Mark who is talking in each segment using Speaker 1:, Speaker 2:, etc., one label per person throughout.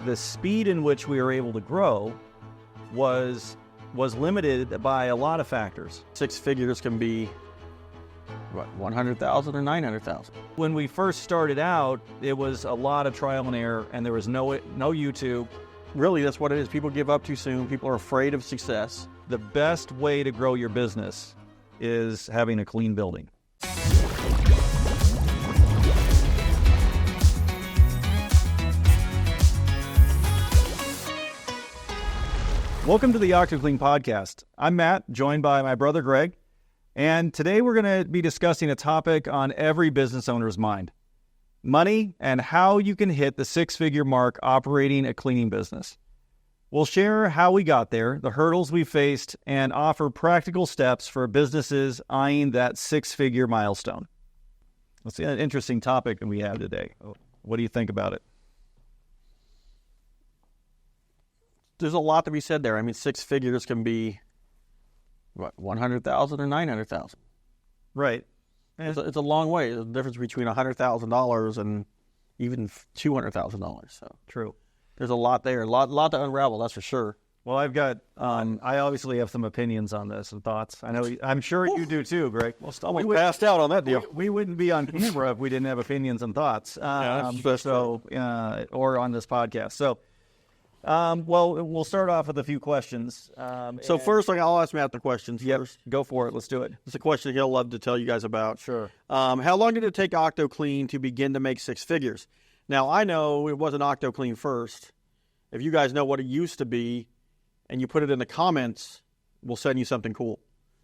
Speaker 1: the speed in which we were able to grow was limited by a lot of factors.
Speaker 2: 6 figures can be, what, 100,000 or 900,000?
Speaker 1: When we first started out, it was a lot of trial and error, and there was no YouTube.
Speaker 2: Really, that's what it is. People give up too soon. People are afraid of success.
Speaker 1: The best way to grow your business is having a clean building. Welcome to the OctoClean Podcast. I'm Matt, joined by my brother Greg, and today we're going to be discussing a topic on every business owner's mind: money and how you can hit the 6-figure mark operating a cleaning business. We'll share how we got there, the hurdles we faced, and offer practical steps for businesses eyeing that 6-figure milestone. That's an interesting topic that we have today. What do you think about it?
Speaker 2: There's a lot to be said there. I mean, 6 figures can be, what, 100,000 or 900,000?
Speaker 1: Right.
Speaker 2: It's a long way. There's a difference between $100,000 and even $200,000. So
Speaker 1: True.
Speaker 2: There's a lot there, a lot to unravel. That's for sure.
Speaker 1: Well, I've got. I obviously have some opinions on this and thoughts. I'm sure you do too, Greg.
Speaker 2: Well, we passed out on that deal.
Speaker 1: We wouldn't be on camera if we didn't have opinions and thoughts. Or on this podcast. So. Well, we'll start off with a few questions.
Speaker 2: So first, I'll ask Matt the questions.
Speaker 1: Yep,
Speaker 2: first.
Speaker 1: Go for it. Let's do it.
Speaker 2: It's a question he'll love to tell you guys about.
Speaker 1: Sure.
Speaker 2: How long did it take OctoClean to begin to make 6 figures? Now, I know it wasn't OctoClean first. If you guys know what it used to be and you put it in the comments, we'll send you something cool.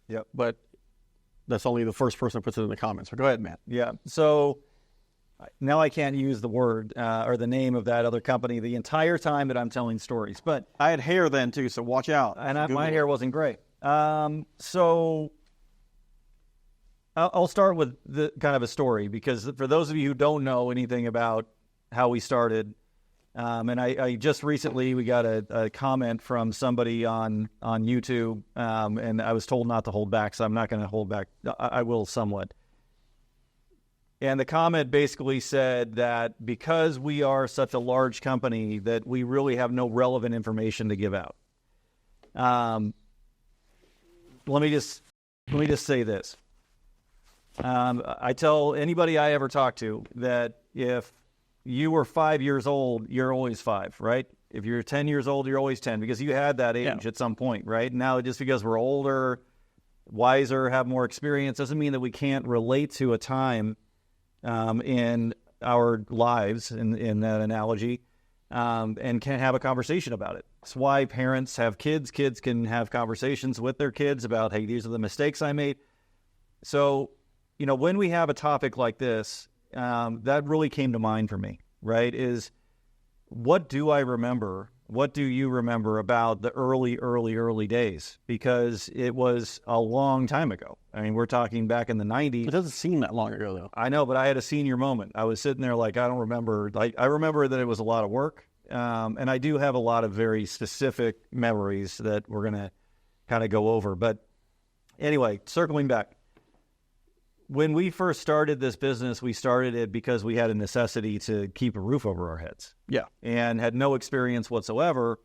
Speaker 1: Yep.
Speaker 2: But that's only the first person that puts it in the comments. So go ahead, Matt.
Speaker 1: Yeah. So now I can't use the word or the name of that other company the entire time that I'm telling stories. But
Speaker 2: I had hair then, too, so watch out.
Speaker 1: And my hair wasn't gray. So I'll start with the kind of a story, because for those of you who don't know anything about how we started, and I just recently, we got a comment from somebody on YouTube, and I was told not to hold back, so I'm not going to hold back. I will somewhat. And the comment basically said that because we are such a large company that we really have no relevant information to give out. Let me just say this. I tell anybody I ever talk to that if you were 5 years old, you're always 5, right? If you're 10 years old, you're always 10, because you had that age at some point, right? Now, just because we're older, wiser, have more experience, doesn't mean that we can't relate to a time in our lives, in that analogy, and can have a conversation about it. That's why parents have kids. Kids can have conversations with their kids about, hey, these are the mistakes I made. So, when we have a topic like this, that really came to mind for me, right, is what do I remember? What do you remember about the early days? Because it was a long time ago. I mean, we're talking back in the 90s.
Speaker 2: It doesn't seem that long ago, though.
Speaker 1: I know, but I had a senior moment. I was sitting there like, I don't remember. Like, I remember that it was a lot of work. And I do have a lot of very specific memories that we're going to kind of go over. But anyway, circling back. When we first started this business, we started it because we had a necessity to keep a roof over our heads.
Speaker 2: Yeah.
Speaker 1: And had no experience whatsoever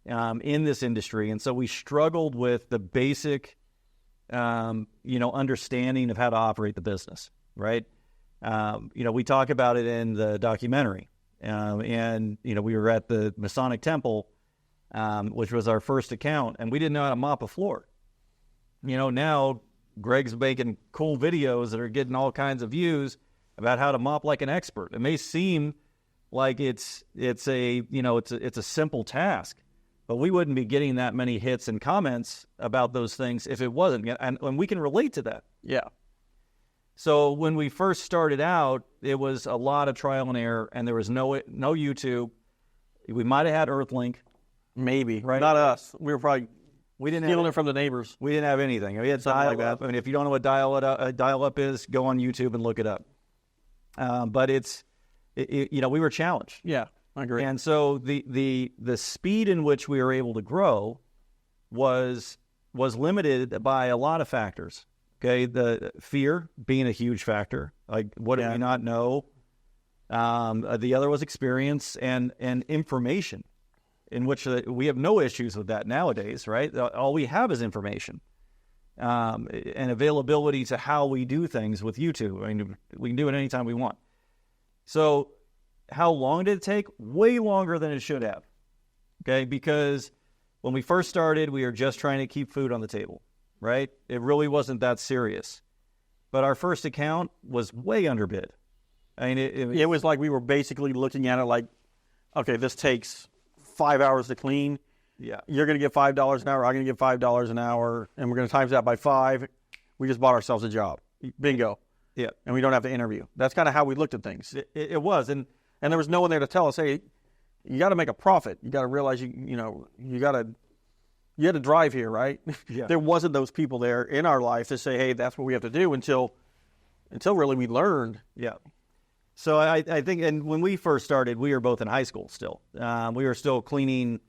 Speaker 1: in this industry. And so we struggled with the basic, understanding of how to operate the business, right? We talk about it in the documentary. We were at the Masonic Temple, which was our first account, and we didn't know how to mop a floor. Now Greg's making cool videos that are getting all kinds of views about how to mop like an expert. It may seem like it's a simple task, but we wouldn't be getting that many hits and comments about those things if it wasn't. And we can relate to that.
Speaker 2: Yeah.
Speaker 1: So when we first started out, it was a lot of trial and error, and there was no YouTube. We might have had Earthlink.
Speaker 2: Maybe.
Speaker 1: Right?
Speaker 2: Not us. We were probably
Speaker 1: stealing
Speaker 2: it from the neighbors.
Speaker 1: We didn't have anything. We had
Speaker 2: something
Speaker 1: dial-up. I mean, if you don't know what dial-up is, go on YouTube and look it up. But we were challenged.
Speaker 2: Yeah, I agree.
Speaker 1: And so the speed in which we were able to grow was limited by a lot of factors. Okay, the fear being a huge factor. Like, what do we not know? The other was experience and information, in which we have no issues with that nowadays, right? All we have is information and availability to how we do things with YouTube. I mean, we can do it anytime we want. So how long did it take? Way longer than it should have, okay? Because when we first started, we were just trying to keep food on the table, right? It really wasn't that serious. But our first account was way underbid. I mean,
Speaker 2: it was like we were basically looking at it like, okay, this takes 5 hours to clean.
Speaker 1: Yeah.
Speaker 2: You're going to get $5 an hour. I'm going to get $5 an hour. And we're going to times that by 5. We just bought ourselves a job. Bingo.
Speaker 1: Yeah.
Speaker 2: And we don't have to interview. That's kind of how we looked at things.
Speaker 1: It was. And
Speaker 2: there was no one there to tell us, hey, you got to make a profit. You got to realize, you had to drive here, right?
Speaker 1: Yeah.
Speaker 2: There wasn't those people there in our life to say, hey, that's what we have to do until really we learned.
Speaker 1: Yeah. So I think, and when we first started, we were both in high school still. We were still cleaning,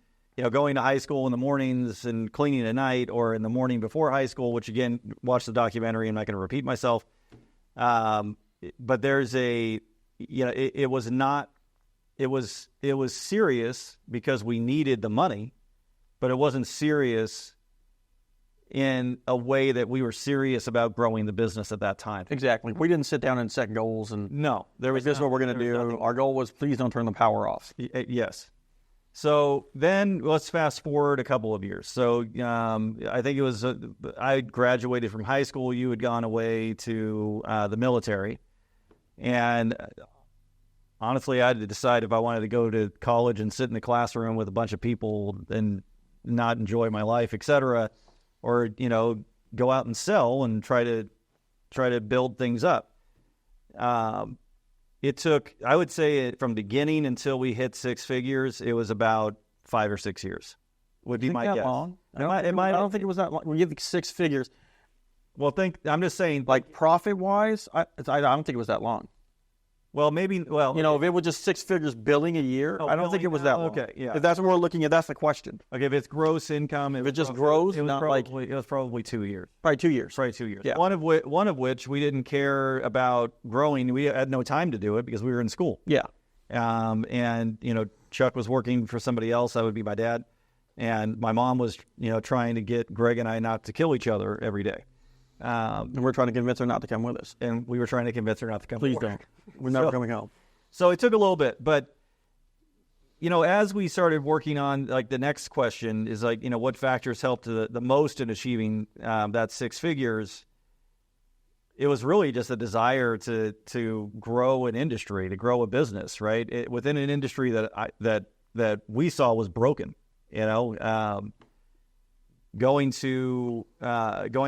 Speaker 1: going to high school in the mornings and cleaning at night, or in the morning before high school, which again, watch the documentary. I'm not going to repeat myself. But there's it was serious because we needed the money, but it wasn't serious in a way that we were serious about growing the business at that time.
Speaker 2: Exactly. We didn't sit down and set goals and
Speaker 1: no, there was
Speaker 2: this is what we're going to do.
Speaker 1: Nothing.
Speaker 2: Our goal was, please don't turn the power off.
Speaker 1: Yes. So then let's fast forward a couple of years. So I think it was I graduated from high school. You had gone away to the military, and honestly, I had to decide if I wanted to go to college and sit in the classroom with a bunch of people and not enjoy my life, etc., or go out and sell and try to build things up. It took, I would say, from beginning until we hit six figures, it was about 5 or 6 years. Would be my guess.
Speaker 2: Long? I don't think it was that long. When you get 6 figures,
Speaker 1: well, I'm just saying,
Speaker 2: like profit wise, I don't think it was that long.
Speaker 1: Well, maybe. Well,
Speaker 2: if it was just 6 figures billing a year, I don't think it was that long.
Speaker 1: Okay, yeah.
Speaker 2: If that's what we're looking at, that's the question.
Speaker 1: Okay, if it's gross income,
Speaker 2: if it just grows,
Speaker 1: it was probably 2 years.
Speaker 2: Probably 2 years.
Speaker 1: Probably 2 years.
Speaker 2: Yeah.
Speaker 1: One of which we didn't care about growing. We had no time to do it because we were in school.
Speaker 2: Yeah.
Speaker 1: And Chuck was working for somebody else. That would be my dad, and my mom was trying to get Greg and I not to kill each other every day.
Speaker 2: And we're trying to convince her not to come with us.
Speaker 1: And we were trying to convince her not to come.
Speaker 2: Please don't. We're never coming home.
Speaker 1: So it took a little bit, but as we started working on, like, the next question is like, what factors helped the most in achieving that 6 figures? It was really just a desire to grow an industry, to grow a business, right? Within an industry that we saw was broken, going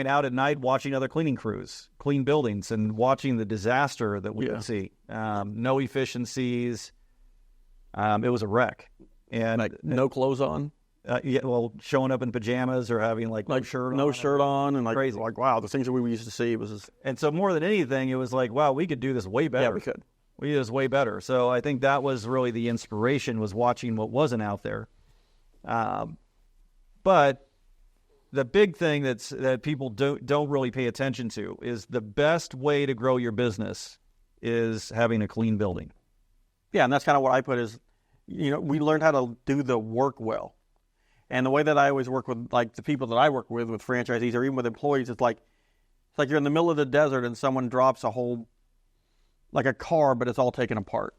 Speaker 1: out at night, watching other cleaning crews clean buildings and watching the disaster that we would see. No efficiencies. It was a wreck. And
Speaker 2: no clothes on.
Speaker 1: Showing up in pajamas or having no shirt
Speaker 2: on and
Speaker 1: crazy.
Speaker 2: Like, wow, the things that we used to see was just...
Speaker 1: And so more than anything, it was like, wow, we could do this way better.
Speaker 2: Yeah, we could.
Speaker 1: We did this way better. So I think that was really the inspiration, was watching what wasn't out there. But the big thing that people don't really pay attention to is the best way to grow your business is having a clean building.
Speaker 2: Yeah, and that's kind of what I put is, we learned how to do the work well. And the way that I always work with, like, the people that I work with franchisees or even with employees, it's like you're in the middle of the desert and someone drops a whole, like a car, but it's all taken apart.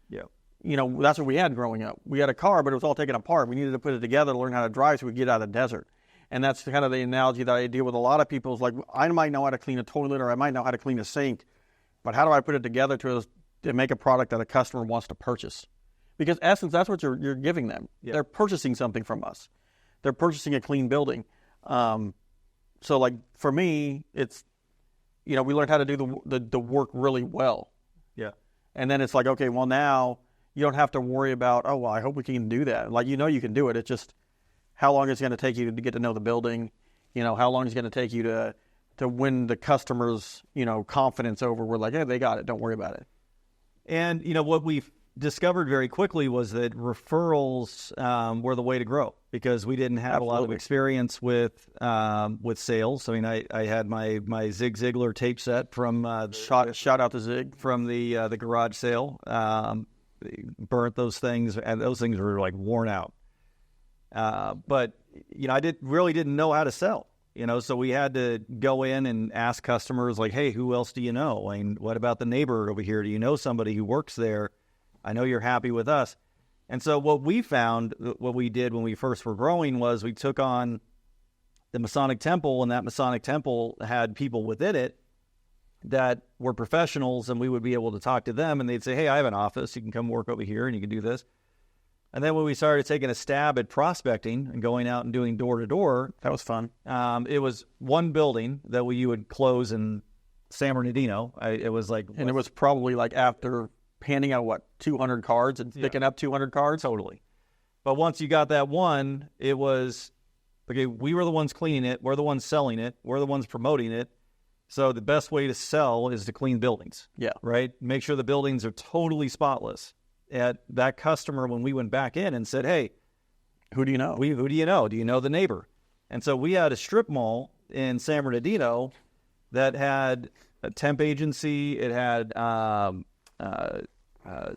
Speaker 1: Yeah.
Speaker 2: That's what we had growing up. We had a car, but it was all taken apart. We needed to put it together to learn how to drive so we could get out of the desert. And that's kind of the analogy that I deal with a lot of people is like, I might know how to clean a toilet or I might know how to clean a sink, but how do I put it together to make a product that a customer wants to purchase? Because in essence, that's what you're giving them. Yeah. They're purchasing something from us. They're purchasing a clean building. So like for me, it's, we learned how to do the work really well.
Speaker 1: Yeah. And
Speaker 2: then it's like, okay, well now you don't have to worry about, oh, well, I hope we can do that. Like, you can do it. It's just how long it's going to take you to get to know the building. How long it's going to take you to win the customer's, confidence over. We're like, hey, they got it. Don't worry about it.
Speaker 1: And, discovered very quickly was that referrals were the way to grow, because we didn't have a lot of experience with sales. I mean, I had my Zig Ziglar tape set from
Speaker 2: shout out to Zig
Speaker 1: from the garage sale. Burnt those things, and those things were like worn out. But I really didn't know how to sell. So we had to go in and ask customers like, hey, who else do you know? I mean, what about the neighbor over here? Do you know somebody who works there? I know you're happy with us. And so what we found, what we did when we first were growing, was we took on the Masonic Temple, and that Masonic Temple had people within it that were professionals, and we would be able to talk to them, and they'd say, hey, I have an office. You can come work over here, and you can do this. And then when we started taking a stab at prospecting and going out and doing door-to-door.
Speaker 2: That was fun.
Speaker 1: It was one building that you would close in San Bernardino. It was like...
Speaker 2: And it was probably like after handing out, 200 cards and picking up 200 cards?
Speaker 1: Totally. But once you got that one, it was, okay, we were the ones cleaning it. We're the ones selling it. We're the ones promoting it. So the best way to sell is to clean buildings.
Speaker 2: Yeah.
Speaker 1: Right? Make sure the buildings are totally spotless. At that customer, when we went back in and said, hey,
Speaker 2: who do you know?
Speaker 1: Who do you know? Do you know the neighbor? And so we had a strip mall in San Bernardino that had a temp agency. It had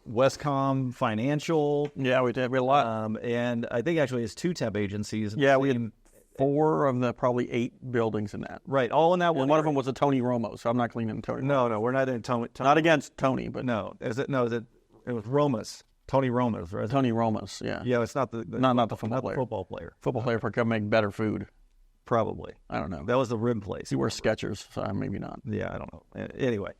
Speaker 1: Westcom Financial.
Speaker 2: Yeah, we did. We had a lot.
Speaker 1: And I think actually it's 2 temp agencies.
Speaker 2: Yeah, we had 4 of the probably 8 buildings in that.
Speaker 1: Right, all in that one.
Speaker 2: And one of them was a Tony Romo, so I'm not cleaning Tony.
Speaker 1: No, we're not in Tony.
Speaker 2: Not against Tony, but
Speaker 1: no. It was Romas. Tony Romas, right?
Speaker 2: Tony Romas, yeah.
Speaker 1: Yeah, it's not the football player.
Speaker 2: Football player for come make better food.
Speaker 1: Probably.
Speaker 2: I don't know.
Speaker 1: That was the rib place.
Speaker 2: He wears Skechers, so maybe not.
Speaker 1: Yeah, I don't know. Anyway.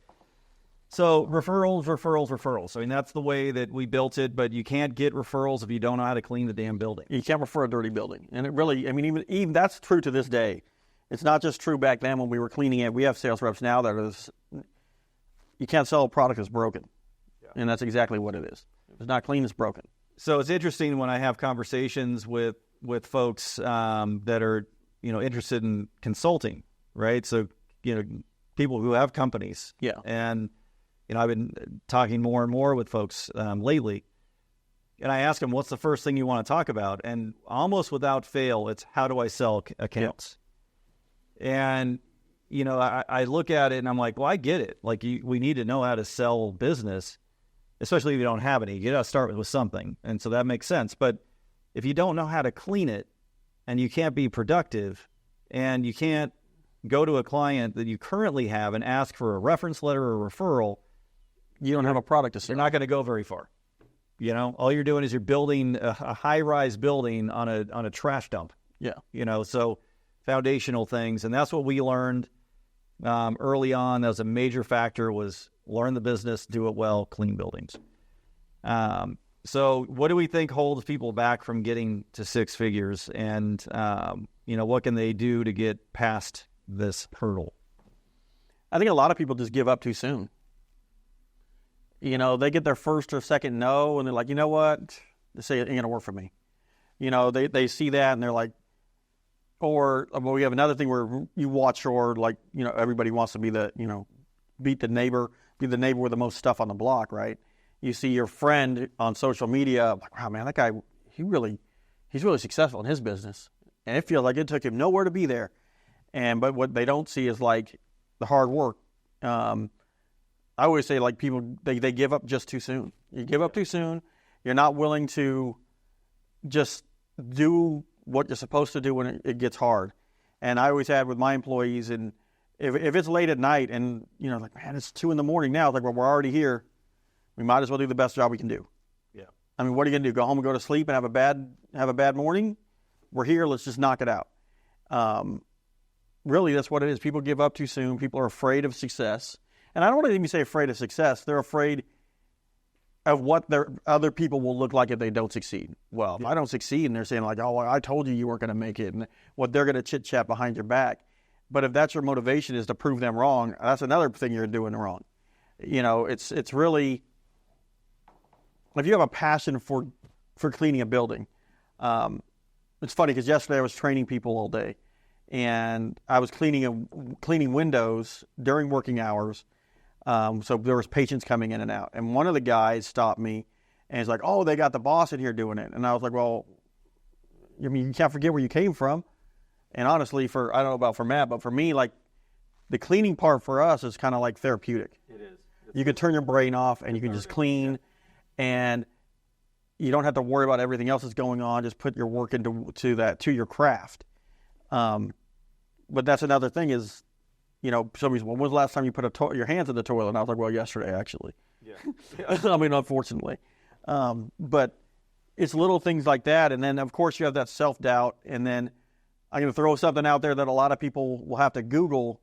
Speaker 1: So referrals. I mean, that's the way that we built it, but you can't get referrals if you don't know how to clean the damn building.
Speaker 2: You can't refer a dirty building. And it really, I mean, even that's true to this day. It's not just true back then when we were cleaning it. We have sales reps now that you can't sell a product that's broken. Yeah. And that's exactly what it is. If it's not clean, it's broken.
Speaker 1: So it's interesting when I have conversations with folks that are, interested in consulting, right? So, people who have companies.
Speaker 2: Yeah.
Speaker 1: And, I've been talking more and more with folks lately. And I ask them, what's the first thing you want to talk about? And almost without fail, it's how do I sell accounts? Yeah. And, I look at it and I'm like, well, I get it. Like, we need to know how to sell business, especially if you don't have any. You got to start with something. And so that makes sense. But if you don't know how to clean it and you can't be productive and you can't go to a client that you currently have and ask for a reference letter or a referral,
Speaker 2: you don't have a product to sell.
Speaker 1: You're not going to go very far. All you're doing is you're building a high-rise building on a trash dump.
Speaker 2: Yeah.
Speaker 1: So foundational things. And that's what we learned early on. That was a major factor, was learn the business, do it well, clean buildings. So what do we think holds people back from getting to 6 figures? And, what can they do to get past this hurdle?
Speaker 2: I think a lot of people just give up too soon. They get their first or second no, and they're like, you know what? They say it ain't going to work for me. They see that, and they're like, or we have another thing where you watch, or like, everybody wants to be beat the neighbor, be the neighbor with the most stuff on the block, right? You see your friend on social media, like, wow, man, that guy, he's really successful in his business. And it feels like it took him nowhere to be there. But what they don't see is like the hard work. I always say, like, people, they give up just too soon. You give up too soon. You're not willing to just do what you're supposed to do when it gets hard. And I always had with my employees, and if it's late at night and, like, man, it's 2 a.m. now, it's like, well, we're already here. We might as well do the best job we can do.
Speaker 1: Yeah.
Speaker 2: I mean, what are you going to do? Go home and go to sleep and have a bad morning? We're here. Let's just knock it out. Really, that's what it is. People give up too soon. People are afraid of success. And I don't want to even say afraid of success. They're afraid of what their other people will look like if they don't succeed. Well, if I don't succeed, and they're saying like, oh, I told you weren't going to make it, and what they're going to chit-chat behind your back. But if that's your motivation, is to prove them wrong, that's another thing you're doing wrong. It's really, if you have a passion for cleaning a building, it's funny because yesterday I was training people all day, and I was cleaning windows during working hours. So there was patients coming in and out, and one of the guys stopped me And he's like, oh, they got the boss in here doing it. And I was like, well, I mean, you can't forget where you came from. And honestly, I don't know about for Matt, but for me, like, the cleaning part for us is kind of like therapeutic.
Speaker 1: It is.
Speaker 2: You can turn your brain off and you can just clean, and you don't have to worry about everything else that's going on. Just put your work to your craft. But that's another thing is, somebody's, when was the last time you put your hands in the toilet? And I was like, well, yesterday, actually.
Speaker 1: Yeah.
Speaker 2: I mean, unfortunately. But it's little things like that. And then, of course, you have that self-doubt. And then I'm going to throw something out there that a lot of people will have to Google.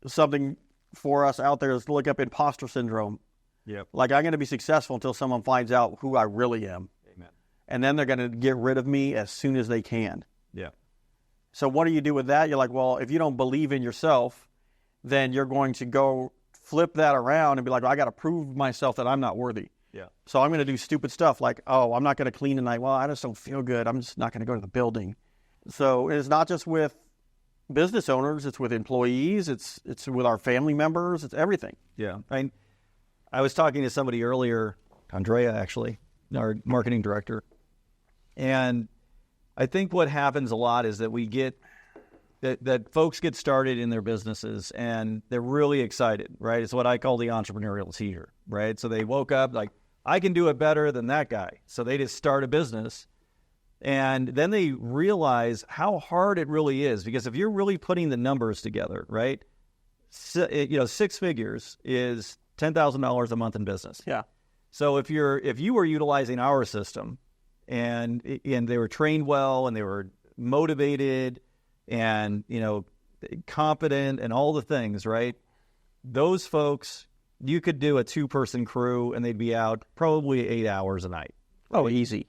Speaker 2: Something for us out there is to look up imposter syndrome.
Speaker 1: Yep.
Speaker 2: Like, I'm going to be successful until someone finds out who I really am.
Speaker 1: Amen.
Speaker 2: And then they're going to get rid of me as soon as they can.
Speaker 1: Yeah.
Speaker 2: So what do you do with that? You're like, well, if you don't believe in yourself, then you're going to go flip that around and be like, well, I got to prove myself that I'm not worthy.
Speaker 1: Yeah.
Speaker 2: So I'm going to do stupid stuff like, oh, I'm not going to clean tonight. Well, I just don't feel good. I'm just not going to go to the building. So it's not just with business owners. It's with employees. It's with our family members. It's everything.
Speaker 1: Yeah. I was talking to somebody earlier, Andrea, actually, our marketing director. And I think what happens a lot is that we get that folks get started in their businesses and they're really excited, right? It's what I call the entrepreneurial teeter, right? So they woke up like, I can do it better than that guy. So they just start a business. And then they realize how hard it really is, because if you're really putting the numbers together, right? 6 figures is $10,000 a month in business.
Speaker 2: Yeah.
Speaker 1: So if you were utilizing our system and they were trained well and they were motivated and, competent and all the things, right? Those folks, you could do a 2-person crew and they'd be out probably 8 hours a night.
Speaker 2: Right? Oh, easy.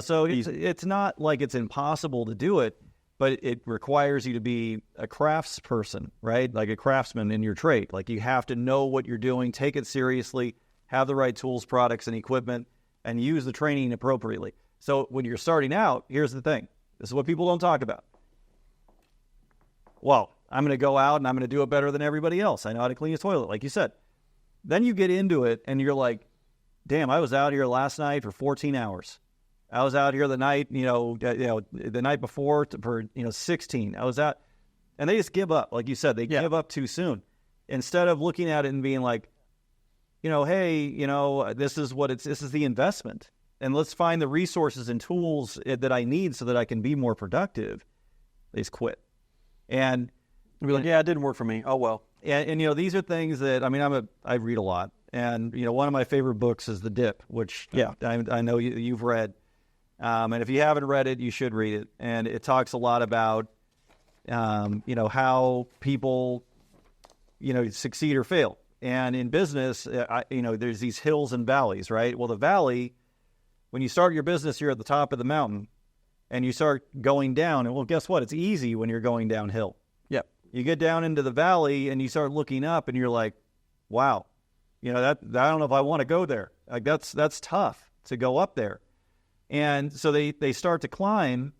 Speaker 1: So it's not like it's impossible to do it, but it requires you to be a craftsperson, right? Like a craftsman in your trade. Like, you have to know what you're doing, take it seriously, have the right tools, products, and equipment, and use the training appropriately. So when you're starting out, here's the thing. This is what people don't talk about. Well, I'm going to go out and I'm going to do it better than everybody else. I know how to clean a toilet, like you said. Then you get into it and you're like, damn, I was out here last night for 14 hours. I was out here the night, the night before for 16. I was out, and they just give up. Like you said, they give up too soon. Instead of looking at it and being like, hey, this is the investment, and let's find the resources and tools that I need so that I can be more productive. They just quit. And
Speaker 2: be like, yeah, it didn't work for me. Oh, well.
Speaker 1: And these are things that, I read a lot. And, one of my favorite books is The Dip, which I know you've read. And if you haven't read it, you should read it. And it talks a lot about, how people, succeed or fail. And in business, there's these hills and valleys, right? Well, the valley, when you start your business, you're at the top of the mountain and you start going down. And well, guess what? It's easy when you're going downhill.
Speaker 2: Yep.
Speaker 1: You get down into the valley and you start looking up and you're like, wow, I don't know if I want to go there. Like that's tough to go up there. And so they start to climb,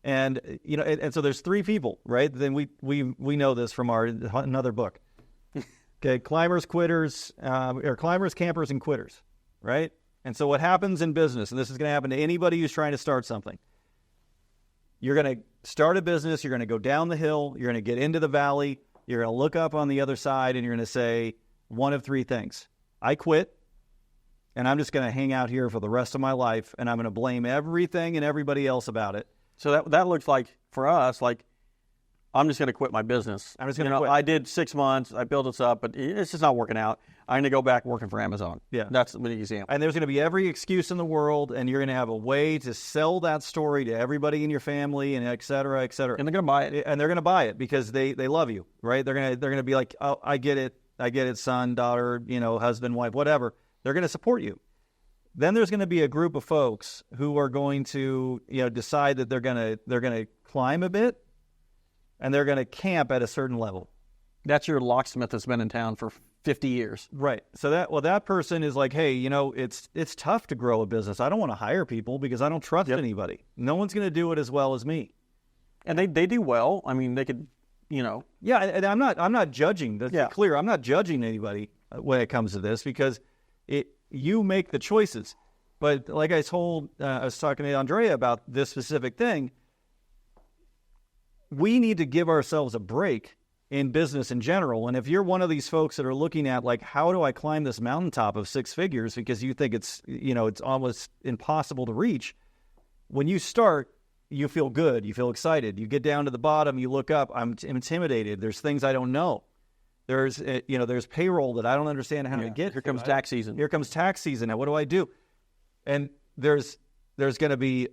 Speaker 1: and and so there's 3 people, right? Then we know this from another book. Okay, climbers, quitters, or climbers, campers, and quitters, right? And so what happens in business, and this is going to happen to anybody who's trying to start something. You're going to start a business. You're going to go down the hill. You're going to get into the valley. You're going to look up on the other side, and you're going to say one of 3 things: I quit. And I'm just going to hang out here for the rest of my life, and I'm going to blame everything and everybody else about it.
Speaker 2: So that looks like, for us, like, I'm just going to quit my business.
Speaker 1: I'm just going to quit.
Speaker 2: I did 6 months. I built this up, but it's just not working out. I'm going to go back working for Amazon.
Speaker 1: Yeah.
Speaker 2: That's the example.
Speaker 1: And there's going to be every excuse in the world, and you're going to have a way to sell that story to everybody in your family, and et cetera, et cetera.
Speaker 2: And they're going to buy it.
Speaker 1: And they're going to buy it because they love you, right? They're going to be like, oh, I get it, son, daughter, husband, wife, whatever. They're going to support you. Then there's going to be a group of folks who are going to, decide that they're going to climb a bit, and they're going to camp at a certain level.
Speaker 2: That's your locksmith that's been in town for 50 years.
Speaker 1: Right. So that person is like, hey, it's tough to grow a business. I don't want to hire people because I don't trust anybody. No one's going to do it as well as me.
Speaker 2: And they do well. I mean, they could,
Speaker 1: Yeah, and I'm not judging. That's clear. I'm not judging anybody when it comes to this, because you make the choices. But like I was talking to Andrea about this specific thing, we need to give ourselves a break in business in general. And if you're one of these folks that are looking at like, how do I climb this mountaintop of six figures because you think it's almost impossible to reach, when you start, you feel good, you feel excited. You get down to the bottom, you look up, I'm intimidated. There's things I don't know. There's payroll that I don't understand how to get.
Speaker 2: Here comes tax season.
Speaker 1: Here comes tax season. Now, what do I do? And there's going to be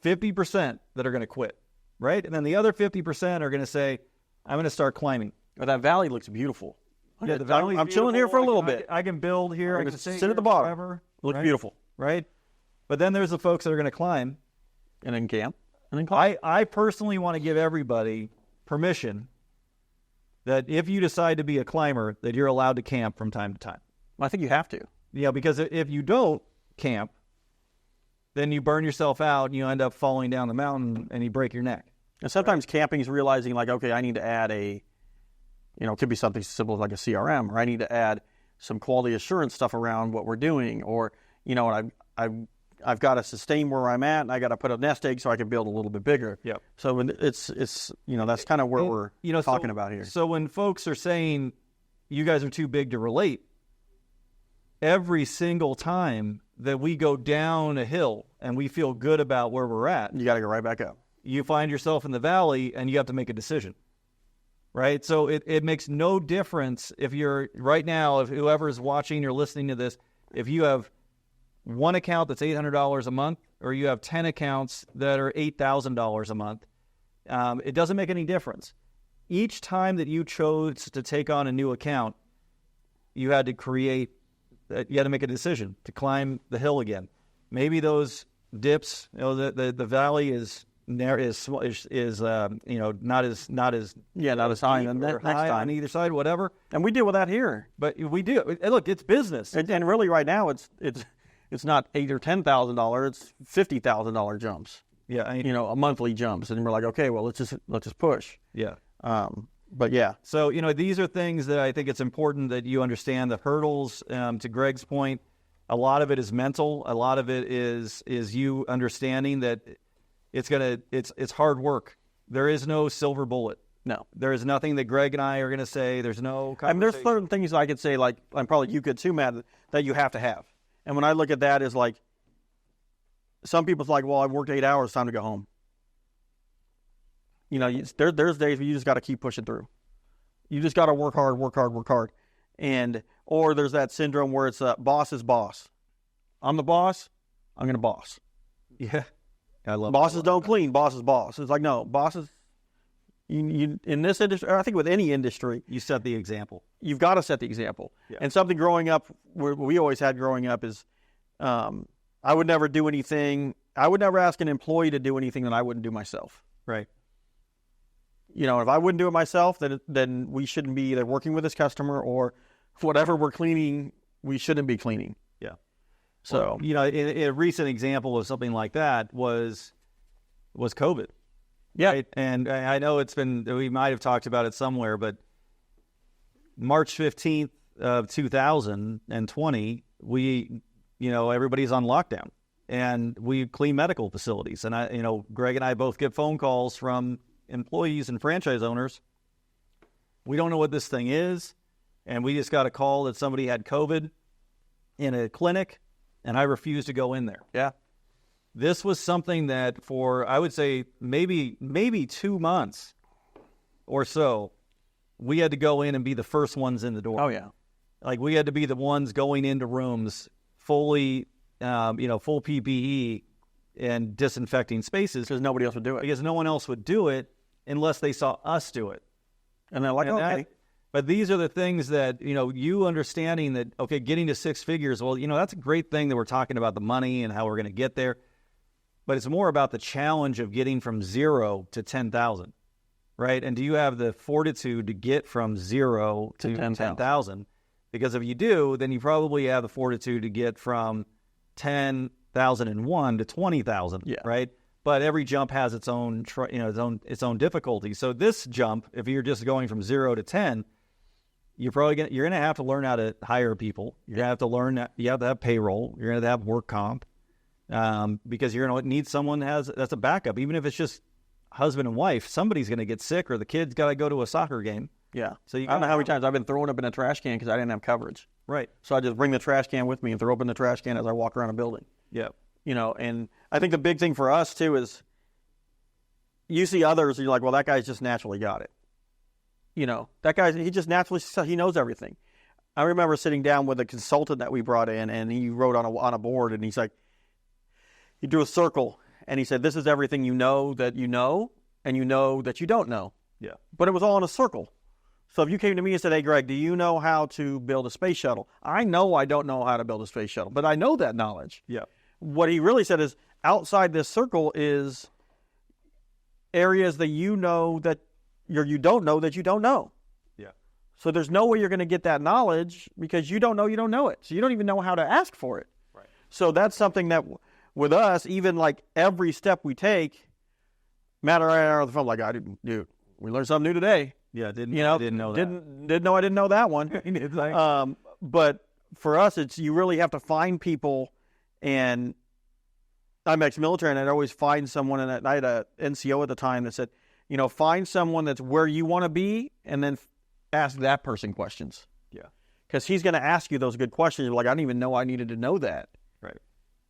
Speaker 1: 50% that are going to quit, right? And then the other 50% are going to say, I'm going to start climbing.
Speaker 2: But that valley looks beautiful.
Speaker 1: Yeah, the valley.
Speaker 2: I'm chilling here for a little bit.
Speaker 1: I can build here. I can
Speaker 2: sit at the bottom.
Speaker 1: Forever,
Speaker 2: looks beautiful,
Speaker 1: right? But then there's the folks that are going to climb,
Speaker 2: and then camp, and then climb.
Speaker 1: I personally want to give everybody permission that if you decide to be a climber, that you're allowed to camp from time to time.
Speaker 2: I think you have to.
Speaker 1: Yeah, because if you don't camp, then you burn yourself out and you end up falling down the mountain and you break your neck.
Speaker 2: And sometimes camping is realizing like, okay, I need to add it could be something simple like a CRM, or I need to add some quality assurance stuff around what we're doing, or, I've got to sustain where I'm at and I got to put a nest egg so I can build a little bit bigger.
Speaker 1: Yeah.
Speaker 2: So it's that's kind of where we're talking about here.
Speaker 1: So when folks are saying you guys are too big to relate, every single time that we go down a hill and we feel good about where we're at,
Speaker 2: you got to go right back up.
Speaker 1: You find yourself in the valley and you have to make a decision, right? So it makes no difference if you're right now, if whoever's watching or listening to this, if you have one account that's $800 a month or you have 10 accounts that are $8,000 a month, it doesn't make any difference. Each time that you chose to take on a new account, you had to make a decision to climb the hill again. Maybe those dips, the valley is not as
Speaker 2: high on next time
Speaker 1: on either side, whatever.
Speaker 2: And we deal with that here.
Speaker 1: But we do. Look, it's business,
Speaker 2: and really right now it's not $8,000 or $10,000. It's $50,000 jumps.
Speaker 1: Yeah,
Speaker 2: a monthly jumps, and we're like, okay, well let's just push.
Speaker 1: Yeah.
Speaker 2: But yeah.
Speaker 1: So these are things that I think it's important that you understand the hurdles. To Greg's point, a lot of it is mental. A lot of it is you understanding that it's hard work. There is no silver bullet.
Speaker 2: No.
Speaker 1: There is nothing that Greg and I are going to say. There's no conversation.
Speaker 2: There's certain things I could say, like, and probably you could too, Matt, that you have to have. And when I look at that, is like, some people's like, well, I've worked 8 hours, time to go home. There's days where you just got to keep pushing through. You just got to work hard. Or there's that syndrome where it's boss is boss. I'm the boss. I'm going to boss.
Speaker 1: Yeah. I love
Speaker 2: bosses don't clean. Boss is boss. It's like, no, bosses, you in this industry, or I think with any industry,
Speaker 1: you set the example.
Speaker 2: You've got to set the example. Yeah. And something growing up, we always had growing up is, I would never do anything. I would never ask an employee to do anything that I wouldn't do myself.
Speaker 1: Right.
Speaker 2: If I wouldn't do it myself, then we shouldn't be either working with this customer or whatever we're cleaning, we shouldn't be cleaning.
Speaker 1: Yeah.
Speaker 2: So,
Speaker 1: a recent example of something like that was COVID.
Speaker 2: Yeah.
Speaker 1: Right? And I know we might have talked about it somewhere, but March 15th of 2020, everybody's on lockdown and we clean medical facilities. And Greg and I both get phone calls from employees and franchise owners. We don't know what this thing is. And we just got a call that somebody had COVID in a clinic, and I refused to go in there.
Speaker 2: Yeah.
Speaker 1: This was something that for, I would say, maybe 2 months or so, we had to go in and be the first ones in the door.
Speaker 2: Oh, yeah.
Speaker 1: Like, we had to be the ones going into rooms fully, full PPE and disinfecting spaces.
Speaker 2: Because nobody else would do it.
Speaker 1: Because no one else would do it unless they saw us do it.
Speaker 2: And they're like, okay.
Speaker 1: But these are the things that, you understanding that, okay, getting to six figures, well, that's a great thing that we're talking about the money and how we're going to get there. But it's more about the challenge of getting from 0 to 10,000, right? And do you have the fortitude to get from 0 to 10,000? Because if you do, then you probably have the fortitude to get from 10,001 to 20,000, right? But every jump has its own difficulty. So this jump, if you're just going from 0 to 10, you're gonna have to learn how to hire people. You're gonna have to learn. You have to have payroll. You're gonna have work comp, because you're gonna need someone that's a backup. Even if it's just husband and wife, somebody's gonna get sick, or the kid's got to go to a soccer game.
Speaker 2: Yeah.
Speaker 1: So
Speaker 2: I don't know how many times I've been thrown up in a trash can because I didn't have coverage.
Speaker 1: Right.
Speaker 2: So I just bring the trash can with me and throw up in the trash can as I walk around a building.
Speaker 1: Yeah.
Speaker 2: And I think the big thing for us too is you see others and you're like, well, that guy's just naturally got it. That guy, he just naturally, he knows everything. I remember sitting down with a consultant that we brought in, and he wrote on a board, and he's like, he drew a circle, and he said, this is everything you know, and you know that you don't know.
Speaker 1: Yeah.
Speaker 2: But it was all in a circle. So if you came to me and said, hey, Greg, do you know how to build a space shuttle? I know I don't know how to build a space shuttle, but I know that knowledge.
Speaker 1: Yeah.
Speaker 2: What he really said is outside this circle is areas that you know that you don't know that you don't know.
Speaker 1: Yeah.
Speaker 2: So there's no way you're going to get that knowledge because you don't know it. So you don't even know how to ask for it.
Speaker 1: Right.
Speaker 2: So that's something that with us, even like every step we take, Matt and I are on the phone like, dude, we learned something new today.
Speaker 1: Yeah, I didn't know that.
Speaker 2: Didn't know I didn't know that one. But for us, it's you really have to find people, and I'm ex-military, and I'd always find someone, and I had a NCO at the time that said, find someone that's where you want to be, and then ask that person questions.
Speaker 1: Yeah.
Speaker 2: Because he's going to ask you those good questions. You're like, I didn't even know I needed to know that.
Speaker 1: Right.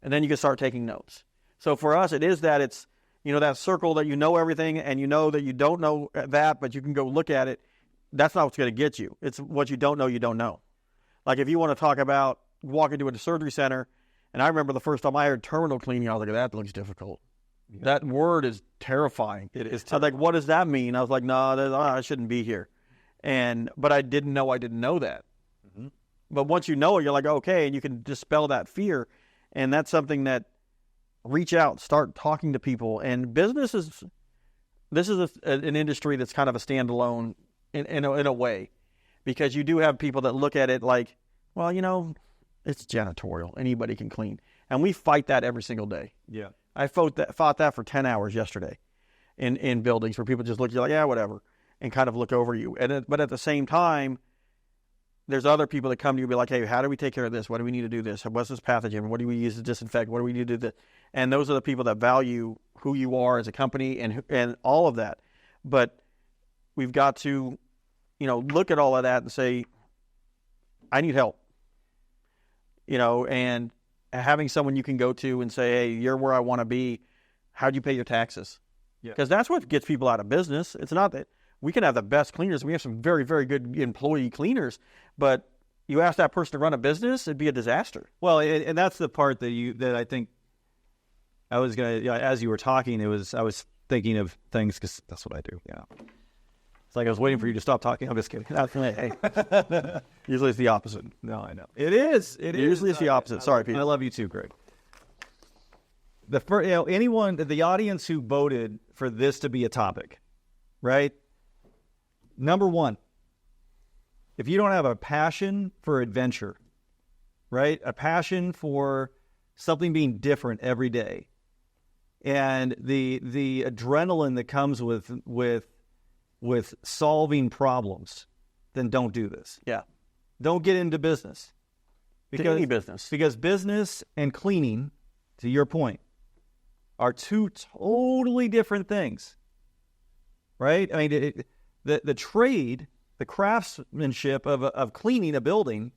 Speaker 2: And then you can start taking notes. So for us, it is that it's, that circle that you know everything and you know that you don't know that, but you can go look at it. That's not what's going to get you. It's what you don't know. Like if you want to talk about walking to a surgery center, and I remember the first time I heard terminal cleaning, I was like, that looks difficult. Yeah. That word is terrifying.
Speaker 1: It is.
Speaker 2: I was like, what does that mean? I was like, no, I shouldn't be here. But I didn't know that. Mm-hmm. But once you know it, you're like, okay, and you can dispel that fear. And that's something that reach out, start talking to people. And this is an industry that's kind of a standalone in a way, because you do have people that look at it like, well, it's janitorial. Anybody can clean. And we fight that every single day.
Speaker 1: Yeah.
Speaker 2: I fought that for 10 hours yesterday in buildings where people just look at you like, yeah, whatever, and kind of look over you. But at the same time, there's other people that come to you and be like, hey, how do we take care of this? What do we need to do this? What's this pathogen? What do we use to disinfect? What do we need to do this? And those are the people that value who you are as a company and all of that. But we've got to, look at all of that and say, I need help. And having someone you can go to and say, hey, you're where I want to be. How do you pay your taxes? Because that's what gets people out of business. It's not that we can have the best cleaners. We have some very, very good employee cleaners, but you ask that person to run a business, it'd be a disaster.
Speaker 1: Well, and that's the part that I think I was going to, as you were talking, I was thinking of things because that's what I do. Yeah. It's like I was waiting for you to stop talking. I'm just kidding.
Speaker 2: Hey. Usually it's the opposite.
Speaker 1: No, I know. It is.
Speaker 2: Usually it's the opposite. Sorry, Pete.
Speaker 1: I love you too, Greg. Anyone, the audience who voted for this to be a topic, right? Number one, if you don't have a passion for adventure, right? A passion for something being different every day, and the adrenaline that comes with solving problems, then don't do this.
Speaker 2: Yeah.
Speaker 1: Don't get into business.
Speaker 2: Any business.
Speaker 1: Because business and cleaning, to your point, are two totally different things. Right? I mean, the trade, the craftsmanship of cleaning a building,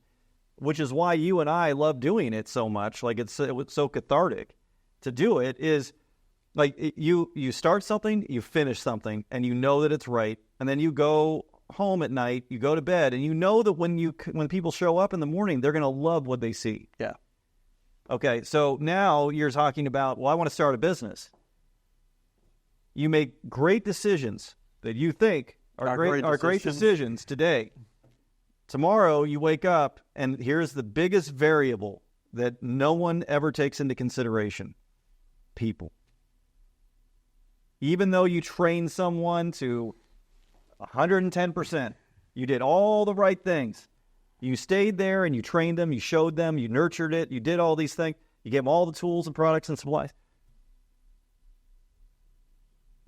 Speaker 1: which is why you and I love doing it so much, like it's so cathartic to do it, is like you start something, you finish something, and you know that it's right, and then you go home at night, you go to bed, and you know that when people show up in the morning, they're going to love what they see.
Speaker 2: Yeah.
Speaker 1: Okay, so now you're talking about, well, I want to start a business. You make great decisions that you think are great decisions today. Tomorrow you wake up, and here's the biggest variable that no one ever takes into consideration: people. Even though you train someone to 110%, you did all the right things. You stayed there and you trained them, you showed them, you nurtured it, you did all these things. You gave them all the tools and products and supplies.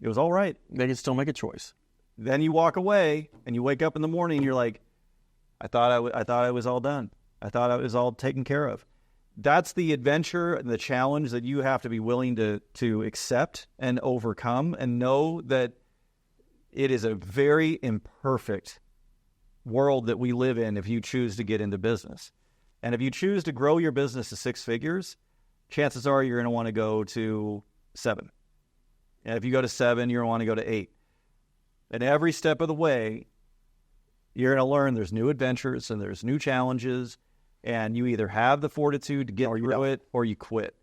Speaker 1: It was all right.
Speaker 2: They can still make a choice.
Speaker 1: Then you walk away and you wake up in the morning and you're like, I thought I was all done. I thought I was all taken care of. That's the adventure and the challenge that you have to be willing to accept and overcome, and know that it is a very imperfect world that we live in if you choose to get into business. And if you choose to grow your business to 6 figures, chances are you're going to want to go to 7. And if you go to 7, you're going to want to go to 8. And every step of the way, you're going to learn there's new adventures and there's new challenges, and you either have the fortitude to get through it, or you quit.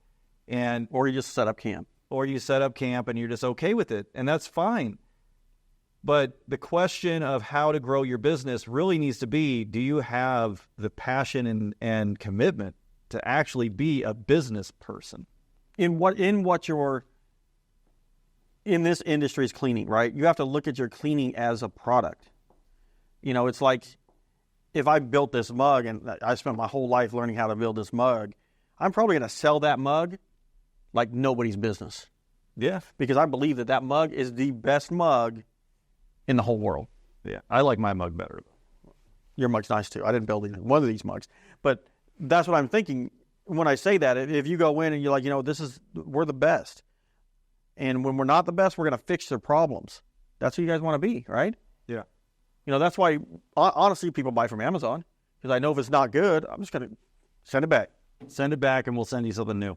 Speaker 2: Or you just set up camp.
Speaker 1: Or you set up camp and you're just okay with it, and that's fine. But the question of how to grow your business really needs to be, do you have the passion and commitment to actually be a business person?
Speaker 2: In this industry is cleaning, right? You have to look at your cleaning as a product. It's like, if I built this mug and I spent my whole life learning how to build this mug, I'm probably going to sell that mug like nobody's business.
Speaker 1: Yeah.
Speaker 2: Because I believe that mug is the best mug in the whole world.
Speaker 1: Yeah. I like my mug better.
Speaker 2: Your mug's nice too. I didn't build either one of these mugs. But that's what I'm thinking when I say that. If you go in and you're like, we're the best. And when we're not the best, we're going to fix their problems. That's who you guys want to be, right?
Speaker 1: Yeah.
Speaker 2: That's why, honestly, people buy from Amazon. Because I know if it's not good, I'm just going to send it back.
Speaker 1: Send it back and we'll send you something new.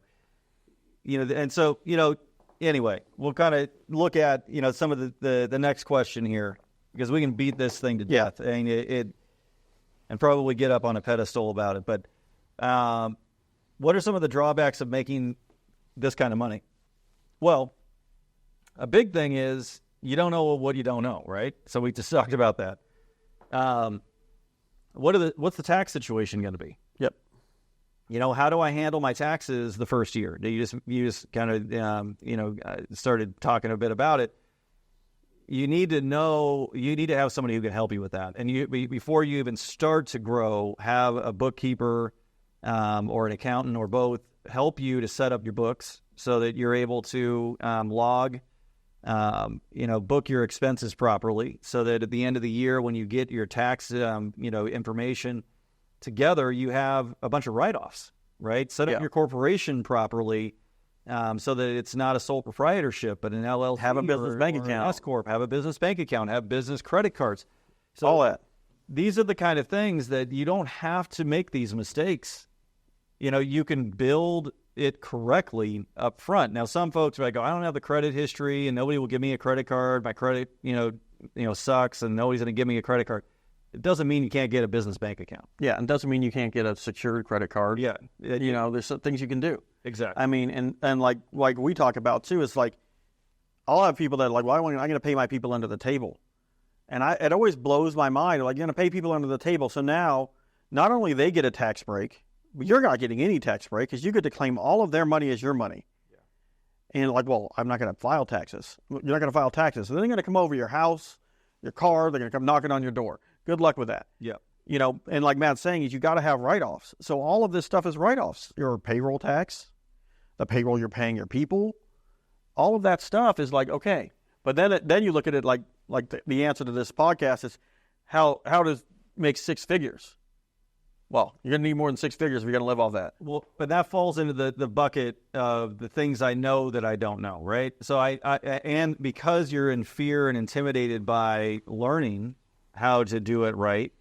Speaker 1: And so, anyway, we'll kind of look at, some of the next question here, because we can beat this thing to death. And and probably get up on a pedestal about it. But what are some of the drawbacks of making this kind of money? Well, a big thing is you don't know what you don't know, right? So we just talked about that. What's the tax situation going to be?
Speaker 2: Yep.
Speaker 1: How do I handle my taxes the first year? You just kind of started talking a bit about it. You need to have somebody who can help you with that. And before you even start to grow, have a bookkeeper or an accountant or both help you to set up your books so that you're able to log, book your expenses properly, so that at the end of the year, when you get your tax, information together, you have a bunch of write-offs, right? Set up your corporation properly, so that it's not a sole proprietorship, but an LLC.
Speaker 2: Have a business bank account.
Speaker 1: S corp. Have a business bank account. Have business credit cards. So
Speaker 2: all that.
Speaker 1: These are the kind of things that you don't have to make these mistakes. You can build it correctly up front. Now, some folks are like, I don't have the credit history, and nobody will give me a credit card. My credit, sucks, and nobody's going to give me a credit card. It doesn't mean you can't get a business bank account.
Speaker 2: Yeah, and doesn't mean you can't get a secured credit card.
Speaker 1: Yeah.
Speaker 2: There's some things you can do.
Speaker 1: Exactly.
Speaker 2: I mean, and like we talk about too, it's like, I'll have people that are like, well, I'm going to pay my people under the table. And it always blows my mind. Like, you're going to pay people under the table. So now, not only they get a tax break, but you're not getting any tax break, because you get to claim all of their money as your money. Yeah. And like, well, I'm not going to file taxes. You're not going to file taxes. So then they're going to come over your house, your car. They're going to come knocking on your door. Good luck with that.
Speaker 1: Yeah.
Speaker 2: And like Matt's saying, is you got to have write-offs. So all of this stuff is write-offs. Your payroll tax, the payroll you're paying your people, all of that stuff is like, okay. But then you look at it like the answer to this podcast is how to make 6 figures. Well, you're going to need more than 6 figures if you're going to live off that.
Speaker 1: Well, but that falls into the bucket of the things I know that I don't know, right? So and because you're in fear and intimidated by learning how to do it right,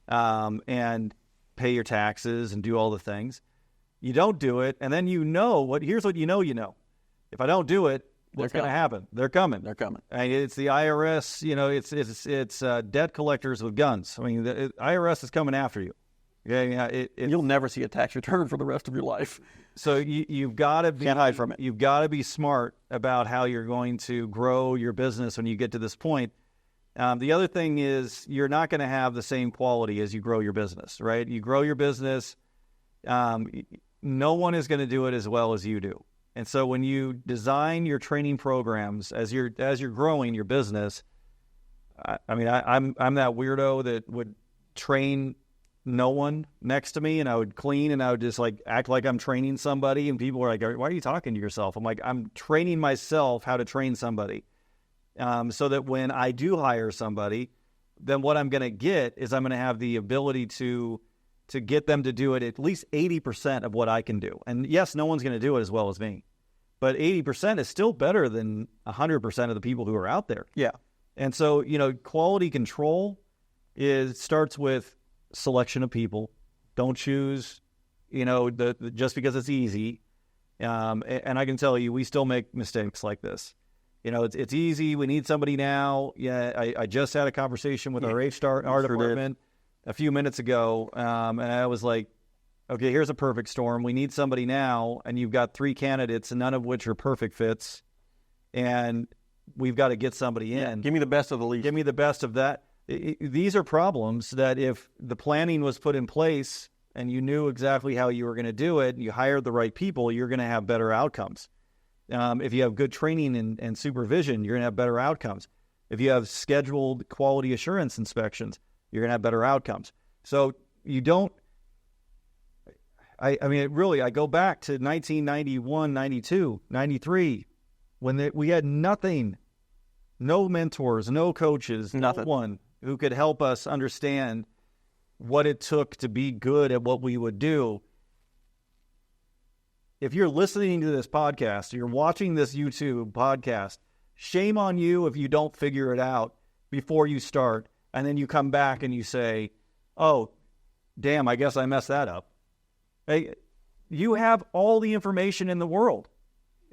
Speaker 1: and pay your taxes and do all the things, you don't do it, and then here's what you know. If I don't do it, what's going to happen? They're coming. And it's the IRS, it's debt collectors with guns. I mean, the IRS is coming after you. Yeah,
Speaker 2: you'll never see a tax return for the rest of your life.
Speaker 1: So you've got to
Speaker 2: can't hide from it.
Speaker 1: You've got to be smart about how you're going to grow your business when you get to this point. The other thing is you're not going to have the same quality as you grow your business, right? You grow your business, no one is going to do it as well as you do. And so when you design your training programs as you're growing your business, I'm that weirdo that would train no one next to me, and I would clean, and I would just like act like I'm training somebody, and people are like, why are you talking to yourself? I'm like, I'm training myself how to train somebody, so that when I do hire somebody, then what I'm going to get is I'm going to have the ability to get them to do it at least 80% of what I can do. And yes, no one's going to do it as well as me, but 80% is still better than 100% of the people who are out there.
Speaker 2: Yeah.
Speaker 1: And so, quality control starts with selection of people. Don't choose, just because it's easy. And I can tell you, we still make mistakes like this. It's easy. We need somebody now. Yeah, I just had a conversation with our HR department a few minutes ago, and I was like, okay, here's a perfect storm. We need somebody now, and you've got 3 candidates, and none of which are perfect fits, and we've got to get somebody in.
Speaker 2: Yeah, give me the best of the least.
Speaker 1: Give me the best of that. These are problems that if the planning was put in place and you knew exactly how you were going to do it, and you hired the right people, you're going to have better outcomes. If you have good training and supervision, you're going to have better outcomes. If you have scheduled quality assurance inspections, you're going to have better outcomes. So you don't, I go back to 1991, 92, 93, when we had nothing, no mentors, no coaches,
Speaker 2: nothing.
Speaker 1: No one who could help us understand what it took to be good at what we would do. If you're listening to this podcast, you're watching this YouTube podcast, shame on you if you don't figure it out before you start, and then you come back and you say, oh, damn, I guess I messed that up. Hey, you have all the information in the world.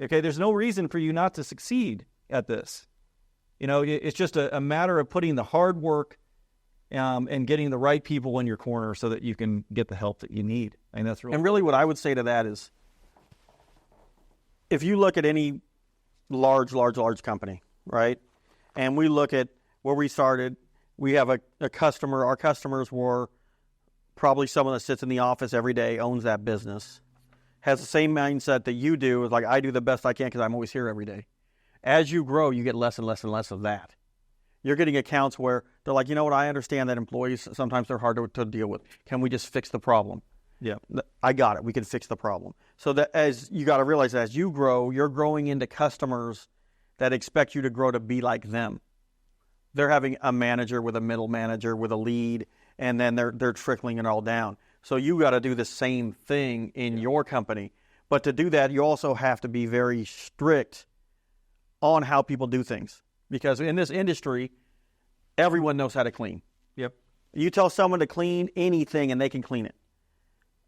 Speaker 1: Okay, there's no reason for you not to succeed at this. It's just a matter of putting the hard work and getting the right people in your corner so that you can get the help that you need. And that's
Speaker 2: really what I would say to that is, if you look at any large company, right, and we look at where we started, we have a customer. Our customers were probably someone that sits in the office every day, owns that business, has the same mindset that you do. Is like, I do the best I can because I'm always here every day. As you grow, you get less and less and less of that. You're getting accounts where they're like, you know what, I understand that employees, sometimes they're hard to deal with. Can we just fix the problem?
Speaker 1: Yeah,
Speaker 2: I got it. We can fix the problem. So that as you got to realize, as you grow, you're growing into customers that expect you to grow to be like them. They're having a manager with a middle manager with a lead, and then they're trickling it all down. So you got to do the same thing in your company. But to do that, you also have to be very strict on how people do things. Because in this industry, everyone knows how to clean.
Speaker 1: Yep.
Speaker 2: You tell someone to clean anything and they can clean it.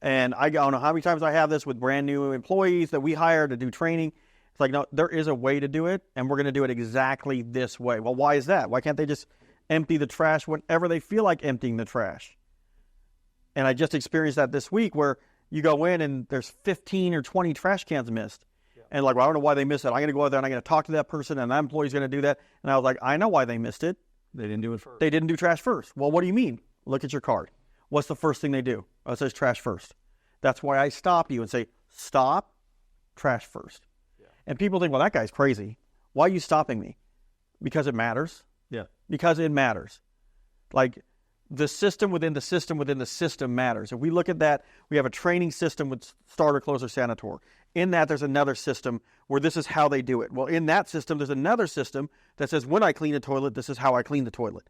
Speaker 2: And I don't know how many times I have this with brand new employees that we hire to do training. It's like, no, there is a way to do it, and we're going to do it exactly this way. Well, why is that? Why can't they just empty the trash whenever they feel like emptying the trash? And I just experienced that this week where you go in and there's 15 or 20 trash cans missed. Yeah. And like, well, I don't know why they missed it. I'm going to go out there and I'm going to talk to that person, and that employee's going to do that. And I was like, I know why they missed it.
Speaker 1: They didn't do it first.
Speaker 2: They didn't do trash first. Well, what do you mean? Look at your card. What's the first thing they do? Oh, it says trash first. That's why I stop you and say, stop, trash first. Yeah. And people think, well, that guy's crazy. Why are you stopping me? Because it matters.
Speaker 1: Yeah.
Speaker 2: Because it matters. Like, the system within the system within the system matters. If we look at that, we have a training system with starter, closer, sanitor. In that, there's another system where this is how they do it. Well, in that system, there's another system that says, when I clean a toilet, this is how I clean the toilet.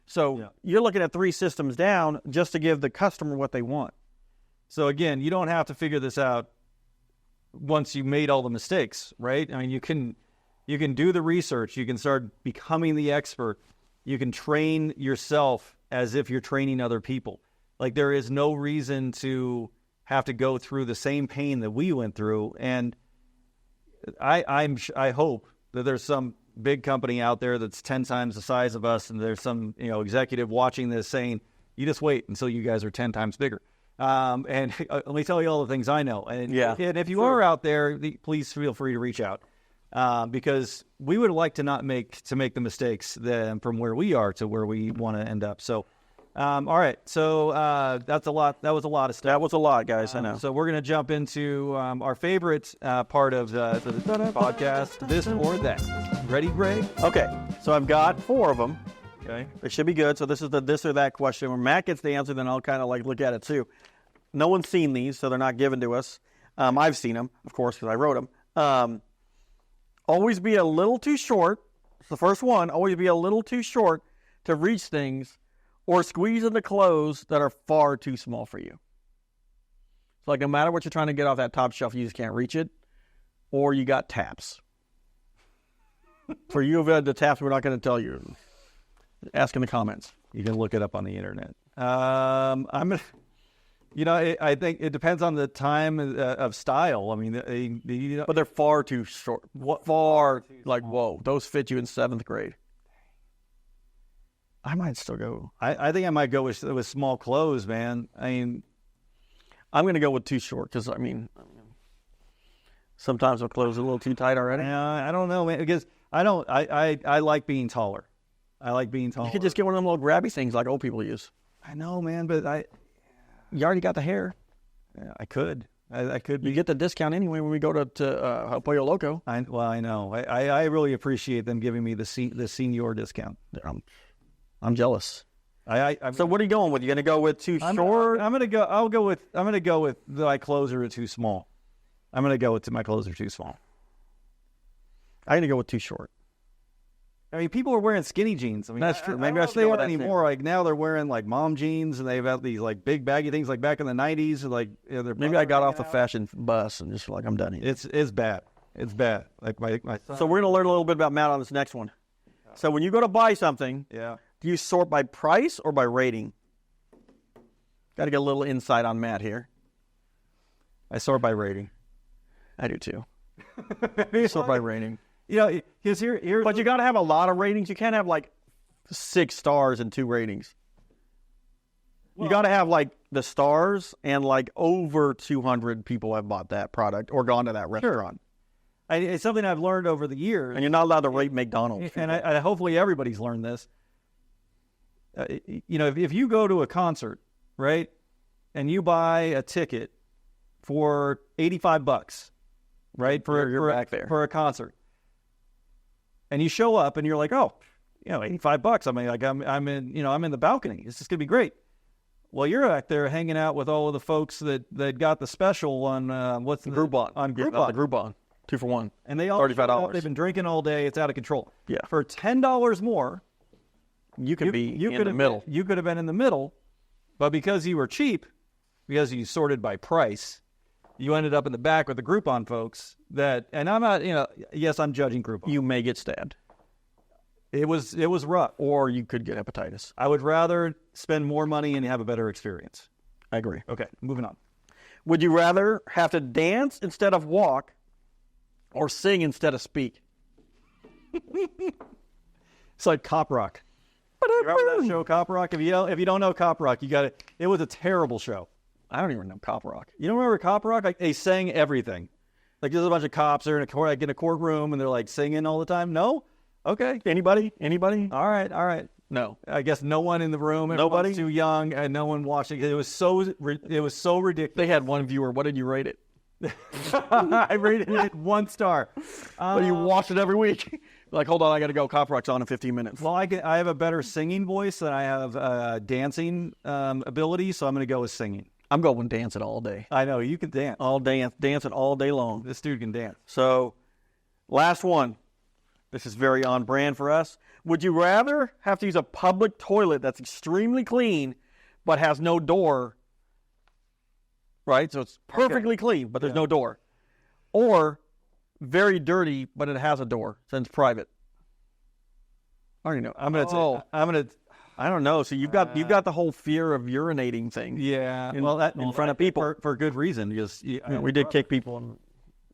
Speaker 2: So You're looking at 3 systems down just to give the customer what they want.
Speaker 1: So again, you don't have to figure this out once you've made all the mistakes, right? I mean, you can do the research. You can start becoming the expert. You can train yourself as if you're training other people. Like, there is no reason to have to go through the same pain that we went through. And I hope that there's some big company out there that's 10 times the size of us, and there's some executive watching this saying, you just wait until you guys are 10 times bigger. And let me tell you all the things I know. And if you are out there, please feel free to reach out, because we would like to not make the mistakes from where we are to where we want to end up. So, all right. So that's a lot. That was a lot of stuff.
Speaker 2: That was a lot, guys. I know.
Speaker 1: So we're going to jump into our favorite part of the podcast, this or that. Ready, Greg?
Speaker 2: Okay. So I've got 4 of them.
Speaker 1: Okay.
Speaker 2: They should be good. So this is the this or that question. When Matt gets the answer, then I'll kind of like look at it too. No one's seen these, so they're not given to us. I've seen them, of course, because I wrote them. Always be a little too short. It's the first one. Always be a little too short to reach things or squeeze into clothes that are far too small for you. So like no matter what you're trying to get off that top shelf, you just can't reach it, or you got taps. For you who've had the taps, we're not going to tell you. Ask in the comments.
Speaker 1: You can look it up on the internet. I'm gonna, I think it depends on the time of style. I mean,
Speaker 2: but they're far too short. Whoa, those fit you in 7th grade. I might still go.
Speaker 1: I think I might go with small clothes, man. I mean,
Speaker 2: I'm going to go with too short because sometimes my clothes are a little too tight already.
Speaker 1: I don't know, man, because I like being taller. I like being taller.
Speaker 2: You could just get one of them little grabby things like old people use.
Speaker 1: I know, man, but
Speaker 2: you already got the hair.
Speaker 1: Yeah, I could. I could be.
Speaker 2: You get the discount anyway when we go to Pollo Loco.
Speaker 1: I know. I really appreciate them giving me the senior discount.
Speaker 2: I'm jealous.
Speaker 1: So
Speaker 2: what are you going with? You going to go with too short?
Speaker 1: I'm going to go with my clothes are too small. I'm going to go with my clothes are too small.
Speaker 2: I'm going to go with too short.
Speaker 1: I mean, people are wearing skinny jeans. I mean,
Speaker 2: that's true.
Speaker 1: Maybe I don't know that anymore. Like now, they're wearing like mom jeans, and they've got these like big baggy things, like back in the '90s. Like
Speaker 2: maybe I got off the fashion bus and just like I'm done here.
Speaker 1: It's bad. It's bad. Like my son.
Speaker 2: So we're gonna learn a little bit about Matt on this next one. So when you go to buy something, do you sort by price or by rating? Got to get a little insight on Matt here.
Speaker 1: I sort by rating.
Speaker 2: I do too. Sort by rating.
Speaker 1: Here's
Speaker 2: but you got to have a lot of ratings. You can't have like 6 stars and 2 ratings. You got to have like the stars and like over 200 people have bought that product or gone to that restaurant.
Speaker 1: Sure. It's something I've learned over the years.
Speaker 2: And you're not allowed to rate McDonald's.
Speaker 1: And I hopefully everybody's learned this. If you go to a concert, right, and you buy a ticket for $85, right, for a concert. And you show up and you're like, oh, $85. I mean, like I'm in the balcony. It's just gonna be great. Well, you're back there hanging out with all of the folks that got the special on what's the
Speaker 2: Groupon.
Speaker 1: On Groupon.
Speaker 2: Yeah, the Groupon 2 for 1.
Speaker 1: And they all
Speaker 2: $35.
Speaker 1: They've been drinking all day. It's out of control.
Speaker 2: Yeah.
Speaker 1: For $10 more,
Speaker 2: you could be in the middle.
Speaker 1: You could have been in the middle, but because you were cheap, because you sorted by price, you ended up in the back with the Groupon folks and I'm not, yes, I'm judging Groupon.
Speaker 2: You may get stabbed.
Speaker 1: It was rough.
Speaker 2: Or you could get hepatitis.
Speaker 1: I would rather spend more money and have a better experience.
Speaker 2: I agree.
Speaker 1: Okay, moving on.
Speaker 2: Would you rather have to dance instead of walk or sing instead of speak?
Speaker 1: It's like Cop Rock. You remember that show, Cop Rock? If you don't know Cop Rock, you got it. It was a terrible show.
Speaker 2: I don't even know Cop Rock.
Speaker 1: You don't remember Cop Rock? Like they sang everything. Like there's a bunch of cops. They're in a courtroom and they're like singing all the time. No? Okay.
Speaker 2: Anybody?
Speaker 1: All right.
Speaker 2: No.
Speaker 1: I guess no one in the room.
Speaker 2: Nobody?
Speaker 1: Too young and no one watching. It was so ridiculous.
Speaker 2: They had one viewer. What did you rate it?
Speaker 1: I rated it 1 star.
Speaker 2: But you watch it every week. Like, hold on, I got to go. Cop Rock's on in 15 minutes.
Speaker 1: Well, I have a better singing voice than I have dancing ability, so I'm going to go with singing.
Speaker 2: I'm going dancing all day.
Speaker 1: I know, you can dance.
Speaker 2: Dancing all day long.
Speaker 1: This dude can dance.
Speaker 2: So, last one. This is very on brand for us. Would you rather have to use a public toilet that's extremely clean but has no door, right? So it's perfectly clean, but there's no door. Or very dirty, but it has a door, since it's private. I don't know. I don't know. So you've got the whole fear of urinating thing.
Speaker 1: Yeah.
Speaker 2: In front of people
Speaker 1: for good reason. Because
Speaker 2: we did kick people.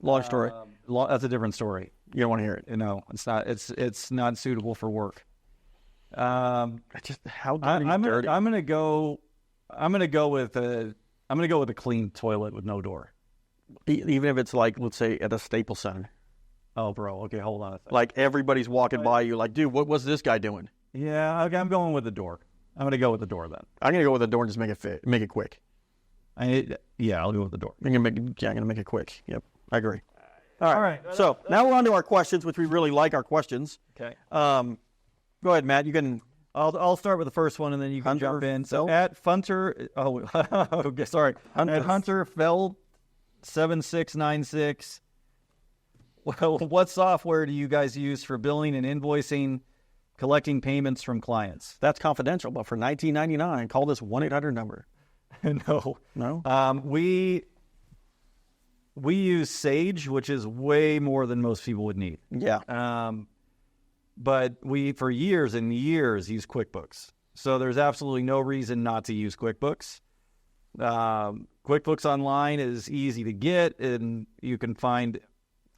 Speaker 2: Long story.
Speaker 1: That's a different story.
Speaker 2: You don't want to hear it.
Speaker 1: No, it's not. It's not suitable for work.
Speaker 2: I'm gonna
Speaker 1: go with a clean toilet with no door.
Speaker 2: Even if it's like, let's say, at a Staples Center.
Speaker 1: Oh, bro. Okay, hold on a second.
Speaker 2: Like everybody's walking by you, like, dude, what's this guy doing?
Speaker 1: Yeah, okay, I'm going with the door. I'm gonna go with the door then.
Speaker 2: I'm gonna go with the door and just make it quick.
Speaker 1: I'll go with the door.
Speaker 2: I'm gonna make it quick. Yep, I agree.
Speaker 1: All right.
Speaker 2: So now we're on to our questions, which we really like our questions.
Speaker 1: Okay.
Speaker 2: Go ahead, Matt. You can.
Speaker 1: I'll start with the first one, and then you can jump in. So at Funter, okay, sorry. At Hunter Feld 7696. Well, what software do you guys use for billing and invoicing collecting payments from clients.
Speaker 2: That's confidential, but for $19.99, call this 1-800 number.
Speaker 1: No.
Speaker 2: No?
Speaker 1: We use Sage, which is way more than most people would need.
Speaker 2: Yeah.
Speaker 1: But we, for years and years, use QuickBooks. So there's absolutely no reason not to use QuickBooks. QuickBooks Online is easy to get, and you can find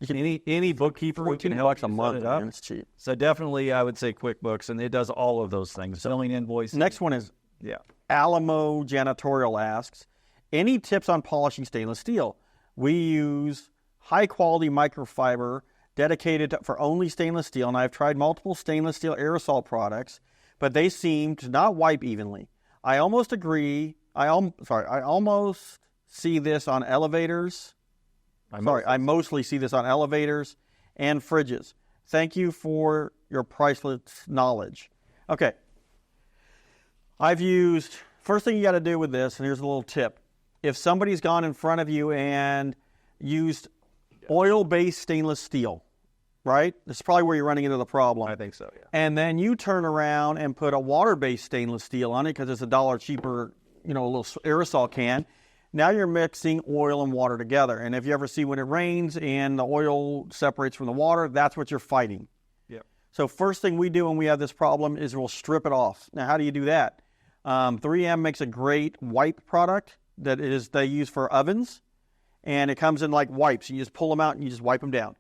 Speaker 1: any bookkeeper who can help
Speaker 2: $14 a month, man, it's cheap.
Speaker 1: So definitely, I would say QuickBooks, and it does all of those things. Billing, invoices.
Speaker 2: Next one is Alamo Janitorial asks, any tips on polishing stainless steel? We use high-quality microfiber dedicated for only stainless steel, and I've tried multiple stainless steel aerosol products, but they seem to not wipe evenly. I almost agree. I almost see this on elevators. I mostly see this on elevators and fridges. Thank you for your priceless knowledge. Okay. First thing you got to do with this, and here's a little tip. If somebody's gone in front of you and used oil-based stainless steel, right? This is probably where you're running into the problem.
Speaker 1: I think so, yeah.
Speaker 2: And then you turn around and put a water-based stainless steel on it because it's $1 cheaper, a little aerosol can. Now you're mixing oil and water together. And if you ever see when it rains and the oil separates from the water, that's what you're fighting.
Speaker 1: Yep.
Speaker 2: So first thing we do when we have this problem is we'll strip it off. Now, how do you do that? 3M makes a great wipe product that they use for ovens. And it comes in like wipes. You just pull them out and you just wipe them down.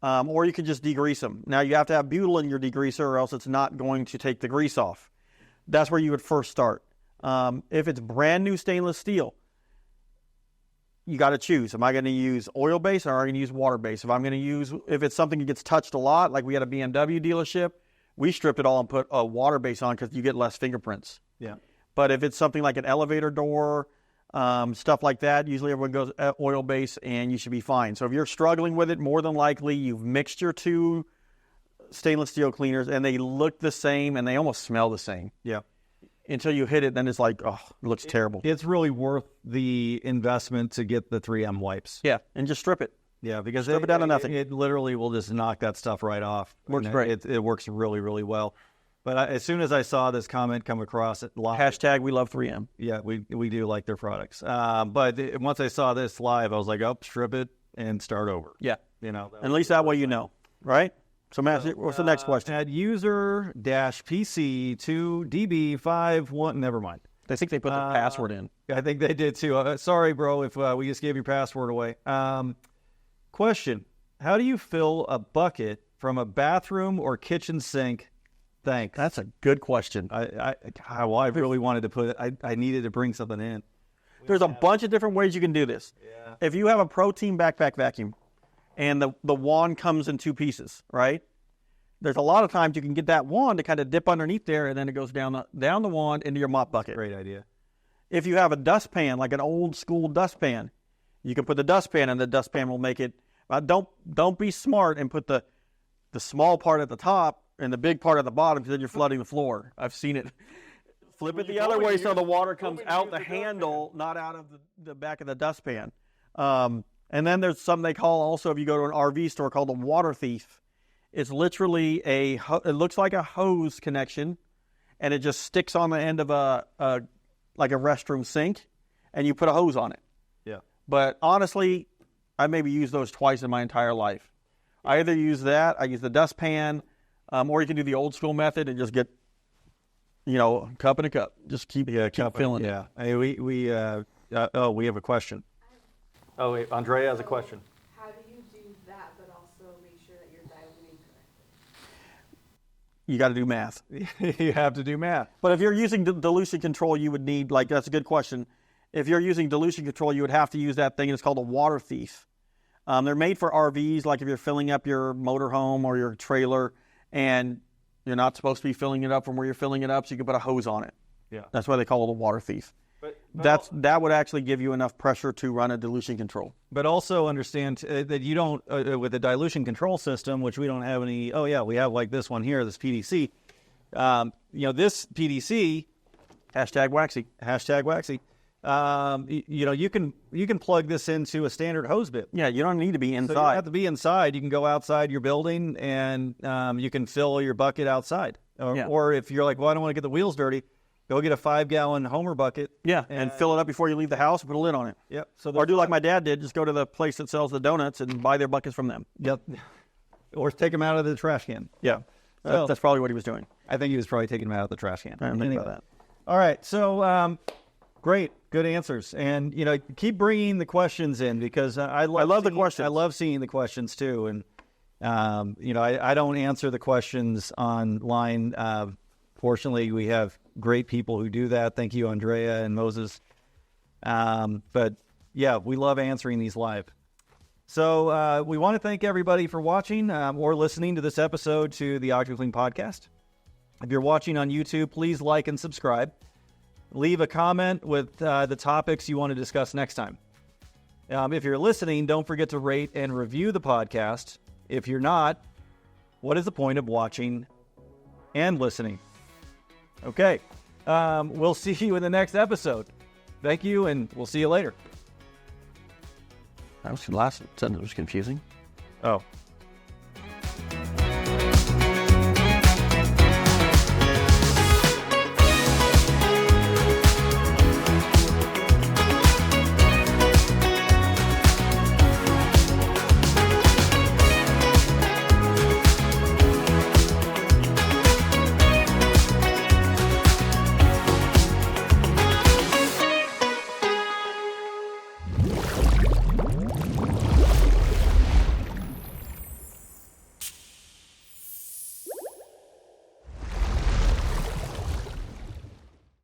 Speaker 2: Or you can just degrease them. Now, you have to have butyl in your degreaser or else it's not going to take the grease off. That's where you would first start. If it's brand new stainless steel, you got to choose. Am I going to use oil-based or am I going to use water-based? If it's something that gets touched a lot, like we had a BMW dealership, we stripped it all and put a water-based on because you get less fingerprints.
Speaker 1: Yeah.
Speaker 2: But if it's something like an elevator door, stuff like that, usually everyone goes oil-based and you should be fine. So if you're struggling with it, more than likely you've mixed your two stainless steel cleaners and they look the same and they almost smell the same.
Speaker 1: Yeah.
Speaker 2: Until you hit it, then it's like, oh, it looks terrible.
Speaker 1: It's really worth the investment to get the 3M wipes.
Speaker 2: Yeah, and just strip it.
Speaker 1: Yeah, because
Speaker 2: strip it down to nothing.
Speaker 1: It literally will just knock that stuff right off.
Speaker 2: Works great.
Speaker 1: It works really, really well. But as soon as I saw this comment come across it live,
Speaker 2: hashtag we love 3M.
Speaker 1: Yeah, we do like their products. But once I saw this live, I was like, oh, strip it and start over.
Speaker 2: Yeah. At least that way you know, right? So, Matt, what's the next question?
Speaker 1: Add user-PC2DB51. Never mind.
Speaker 2: I think they put the password in.
Speaker 1: I think they did too. Sorry, bro, if we just gave your password away. Question: how do you fill a bucket from a bathroom or kitchen sink? Thanks.
Speaker 2: That's a good question.
Speaker 1: I really wanted to put it. I needed to bring something in.
Speaker 2: There's a bunch of different ways you can do this.
Speaker 1: Yeah.
Speaker 2: If you have a protein backpack vacuum and the wand comes in two pieces, right? There's a lot of times you can get that wand to kind of dip underneath there and then it goes down the wand into your mop bucket.
Speaker 1: Great idea.
Speaker 2: If you have a dustpan, like an old school dustpan, you can put the dustpan and the dustpan will make it. Don't be smart and put the small part at the top and the big part at the bottom because then you're flooding the floor. I've seen it. Flip it the other way so the water comes out the handle, not out of the back of the dustpan. And then there's something they call also, if you go to an RV store, called a water thief. It's literally it looks like a hose connection, and it just sticks on the end of like a restroom sink, and you put a hose on it.
Speaker 1: Yeah.
Speaker 2: But honestly, I maybe used those twice in my entire life. I either use that, I use the dustpan, or you can do the old school method and just get, cup and a cup. Just keep filling it.
Speaker 1: Yeah. Hey, we have a question. Oh, wait, Andrea has a question.
Speaker 3: How do you do that, but also make sure that you're diluting correctly?
Speaker 2: You got to do math.
Speaker 1: You have to do math.
Speaker 2: But if you're using dilution control, you would need, that's a good question. If you're using dilution control, you would have to use that thing. It's called a water thief. They're made for RVs, like if you're filling up your motorhome or your trailer, and you're not supposed to be filling it up from where you're filling it up, so you can put a hose on it.
Speaker 1: Yeah.
Speaker 2: That's why they call it a water thief. That would actually give you enough pressure to run a dilution control.
Speaker 1: But also understand that you don't, with a dilution control system, which we don't have any, we have like this one here, this PDC. This PDC,
Speaker 2: #waxy.
Speaker 1: You can plug this into a standard hose bit.
Speaker 2: Yeah, you don't need to be inside.
Speaker 1: So you don't have to be inside. You can go outside your building and you can fill your bucket outside. Or if you're like, well, I don't want to get the wheels dirty, go get a 5-gallon Homer bucket.
Speaker 2: Yeah, and fill it up before you leave the house and put a lid on it.
Speaker 1: Yep.
Speaker 2: Or do like my dad did, just go to the place that sells the donuts and buy their buckets from them.
Speaker 1: Yep. Or take them out of the trash can.
Speaker 2: Yeah,
Speaker 1: So-
Speaker 2: that's probably what he was doing.
Speaker 1: I think he was probably taking them out of the trash can.
Speaker 2: I didn't think about that.
Speaker 1: All right. So, great. Good answers. And, keep bringing the questions in because I love
Speaker 2: the questions.
Speaker 1: I love seeing the questions too. And, I don't answer the questions online. Fortunately, we have great people who do that. Thank you, Andrea and Moses. But, yeah, we love answering these live. So we want to thank everybody for watching or listening to this episode to the OctoClean Podcast. If you're watching on YouTube, please like and subscribe. Leave a comment with the topics you want to discuss next time. If you're listening, don't forget to rate and review the podcast. If you're not, what is the point of watching and listening? Okay, we'll see you in the next episode. Thank you, and we'll see you later.
Speaker 2: That was the last sentence was confusing.
Speaker 1: Oh.